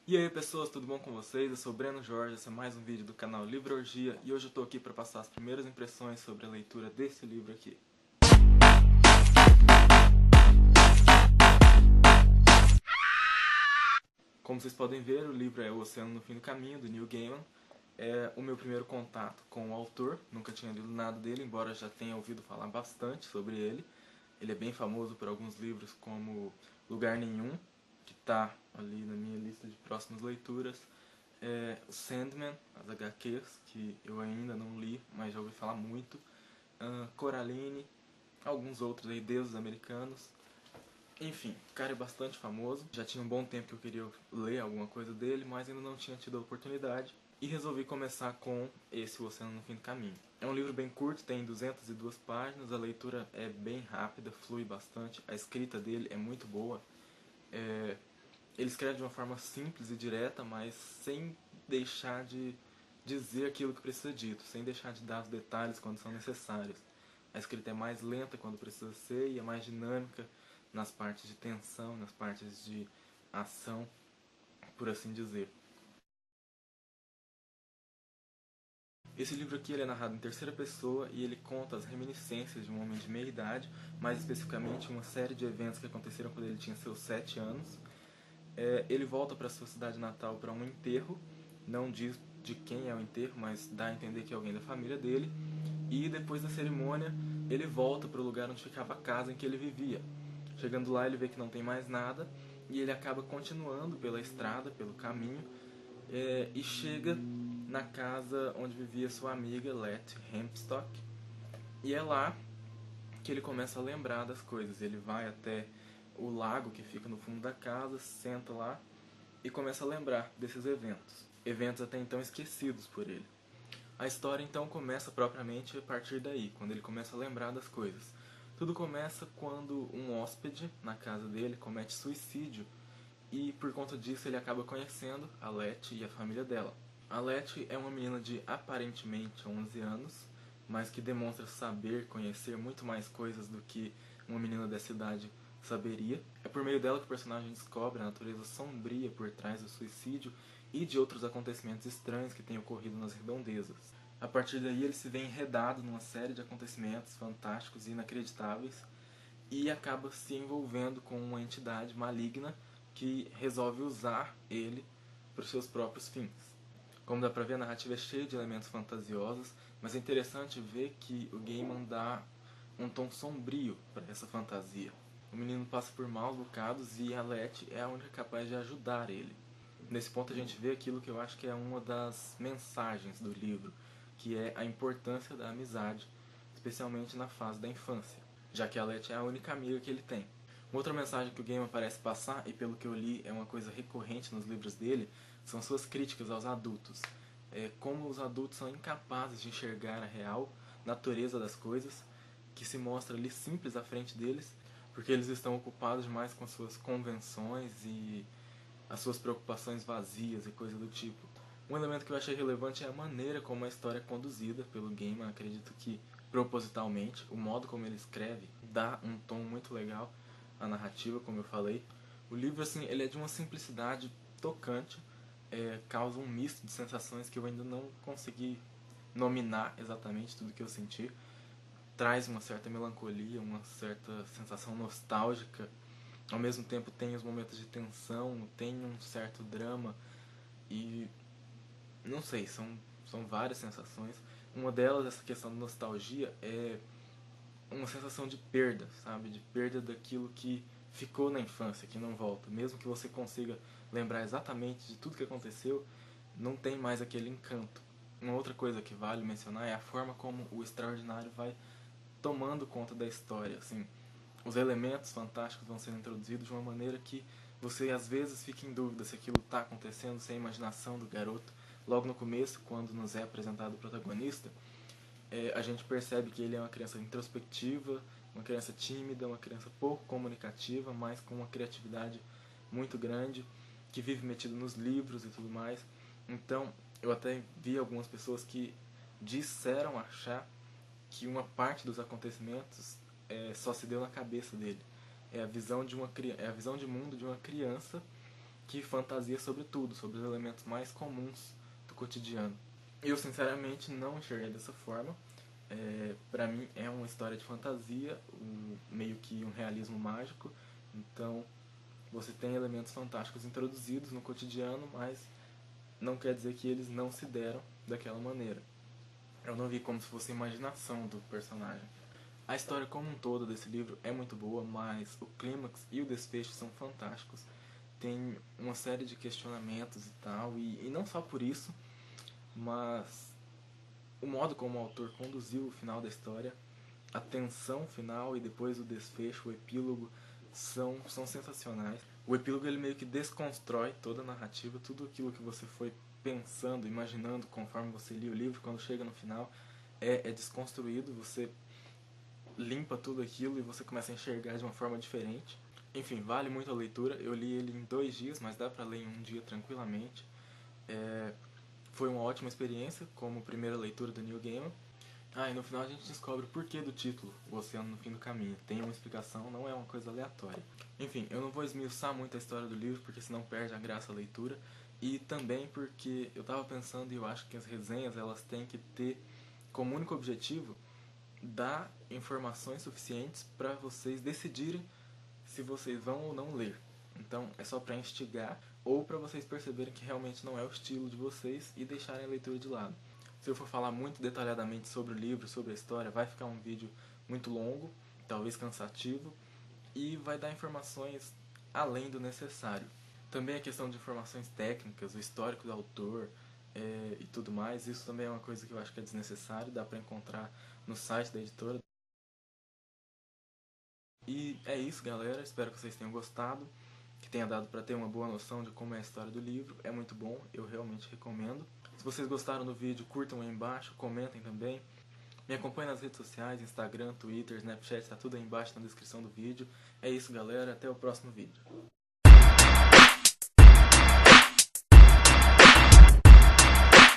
E aí pessoas, tudo bom com vocês? Eu sou o Breno Jorge, esse é mais um vídeo do canal Livrorgia e hoje eu tô aqui para passar as primeiras impressões sobre a leitura desse livro aqui. Como vocês podem ver, o livro é O Oceano no Fim do Caminho, do Neil Gaiman. É o meu primeiro contato com o autor, nunca tinha lido nada dele, embora já tenha ouvido falar bastante sobre ele. Ele é bem famoso por alguns livros como Lugar Nenhum, que está ali na minha lista de próximas leituras. O Sandman, as HQs, que eu ainda não li, mas já ouvi falar muito. Coraline, alguns outros aí, Deuses Americanos. Enfim, o cara é bastante famoso. Já tinha um bom tempo que eu queria ler alguma coisa dele, mas ainda não tinha tido a oportunidade. E resolvi começar com esse O Oceano no Fim do Caminho. É um livro bem curto, tem 202 páginas, a leitura é bem rápida, flui bastante, a escrita dele é muito boa. Ele escreve de uma forma simples e direta, mas sem deixar de dizer aquilo que precisa dito, sem deixar de dar os detalhes quando são necessários. A escrita é mais lenta quando precisa ser e é mais dinâmica nas partes de tensão, nas partes de ação, por assim dizer. Esse livro aqui ele é narrado em terceira pessoa e ele conta as reminiscências de um homem de meia idade, mais especificamente uma série de eventos que aconteceram quando ele tinha seus 7 anos. Ele volta para sua cidade natal para um enterro, não diz de quem é o enterro, mas dá a entender que é alguém da família dele. E depois da cerimônia, ele volta para o lugar onde ficava a casa em que ele vivia. Chegando lá, ele vê que não tem mais nada e ele acaba continuando pela estrada, pelo caminho, e chega na casa onde vivia sua amiga Letty Hempstock. E é lá que ele começa a lembrar das coisas. Ele vai até o lago que fica no fundo da casa, senta lá e começa a lembrar desses eventos. Eventos até então esquecidos por ele. A história então começa propriamente a partir daí, quando ele começa a lembrar das coisas. Tudo começa quando um hóspede na casa dele comete suicídio e por conta disso ele acaba conhecendo a Letty e a família dela. A Letty é uma menina de aparentemente 11 anos, mas que demonstra saber, conhecer muito mais coisas do que uma menina dessa idade saberia. É por meio dela que o personagem descobre a natureza sombria por trás do suicídio e de outros acontecimentos estranhos que têm ocorrido nas redondezas. A partir daí ele se vê enredado numa série de acontecimentos fantásticos e inacreditáveis e acaba se envolvendo com uma entidade maligna que resolve usar ele para os seus próprios fins. Como dá pra ver, a narrativa é cheia de elementos fantasiosos, mas é interessante ver que o Gaiman dá um tom sombrio para essa fantasia. O menino passa por maus bocados e a Letty é a única capaz de ajudar ele. Nesse ponto a gente vê aquilo que eu acho que é uma das mensagens do livro, que é a importância da amizade, especialmente na fase da infância, já que a Letty é a única amiga que ele tem. Uma outra mensagem que o Gaiman parece passar, e pelo que eu li é uma coisa recorrente nos livros dele, são suas críticas aos adultos. Como os adultos são incapazes de enxergar a real natureza das coisas, que se mostra ali simples à frente deles, porque eles estão ocupados demais com suas convenções e as suas preocupações vazias e coisa do tipo. Um elemento que eu achei relevante é a maneira como a história é conduzida pelo Gaiman, acredito que propositalmente, o modo como ele escreve dá um tom muito legal à narrativa, como eu falei. O livro, assim, ele é de uma simplicidade tocante, causa um misto de sensações que eu ainda não consegui nominar exatamente tudo que eu senti. Traz uma certa melancolia, uma certa sensação nostálgica. Ao mesmo tempo tem os momentos de tensão, tem um certo drama e não sei, são várias sensações. Uma delas, essa questão de nostalgia, é uma sensação de perda, sabe? De perda daquilo que ficou na infância, que não volta. Mesmo que você consiga lembrar exatamente de tudo que aconteceu, não tem mais aquele encanto. Uma outra coisa que vale mencionar é a forma como o extraordinário vai tomando conta da história, assim. Os elementos fantásticos vão sendo introduzidos de uma maneira que você às vezes fica em dúvida se aquilo está acontecendo, se é a imaginação do garoto. Logo no começo, quando nos é apresentado o protagonista, a gente percebe que ele é uma criança introspectiva, uma criança tímida, uma criança pouco comunicativa, mas com uma criatividade muito grande, que vive metido nos livros e tudo mais. Então, eu até vi algumas pessoas que disseram achar que uma parte dos acontecimentos só se deu na cabeça dele. É a visão de mundo de uma criança que fantasia sobre tudo, sobre os elementos mais comuns do cotidiano. Eu, sinceramente, não enxerguei dessa forma. Pra mim, é uma história de fantasia, meio que um realismo mágico. Então, você tem elementos fantásticos introduzidos no cotidiano, mas não quer dizer que eles não se deram daquela maneira. Eu não vi como se fosse a imaginação do personagem. A história como um todo desse livro é muito boa, mas o clímax e o desfecho são fantásticos. Tem uma série de questionamentos e tal, e não só por isso, mas o modo como o autor conduziu o final da história, a tensão final e depois o desfecho, o epílogo, são sensacionais. O epílogo ele meio que desconstrói toda a narrativa, tudo aquilo que você foi pensando, imaginando conforme você lia o livro, quando chega no final é desconstruído, você limpa tudo aquilo e você começa a enxergar de uma forma diferente. Enfim, vale muito a leitura. Eu li ele em 2 dias, mas dá pra ler em um dia tranquilamente. Foi uma ótima experiência como primeira leitura do Neil Gaiman. E no final a gente descobre o porquê do título, O Oceano no Fim do Caminho. Tem uma explicação, não é uma coisa aleatória. Enfim, eu não vou esmiuçar muito a história do livro, porque senão perde a graça da leitura. E também porque eu tava pensando e eu acho que as resenhas elas têm que ter como único objetivo dar informações suficientes para vocês decidirem se vocês vão ou não ler. Então é só para instigar ou para vocês perceberem que realmente não é o estilo de vocês e deixarem a leitura de lado. Se eu for falar muito detalhadamente sobre o livro, sobre a história, vai ficar um vídeo muito longo, talvez cansativo, e vai dar informações além do necessário. Também a questão de informações técnicas, o histórico do autor e tudo mais, isso também é uma coisa que eu acho que é desnecessário, dá para encontrar no site da editora. E é isso, galera. Espero que vocês tenham gostado, que tenha dado para ter uma boa noção de como é a história do livro. É muito bom, eu realmente recomendo. Se vocês gostaram do vídeo, curtam aí embaixo, comentem também. Me acompanhem nas redes sociais, Instagram, Twitter, Snapchat, tá tudo aí embaixo na descrição do vídeo. É isso, galera. Até o próximo vídeo.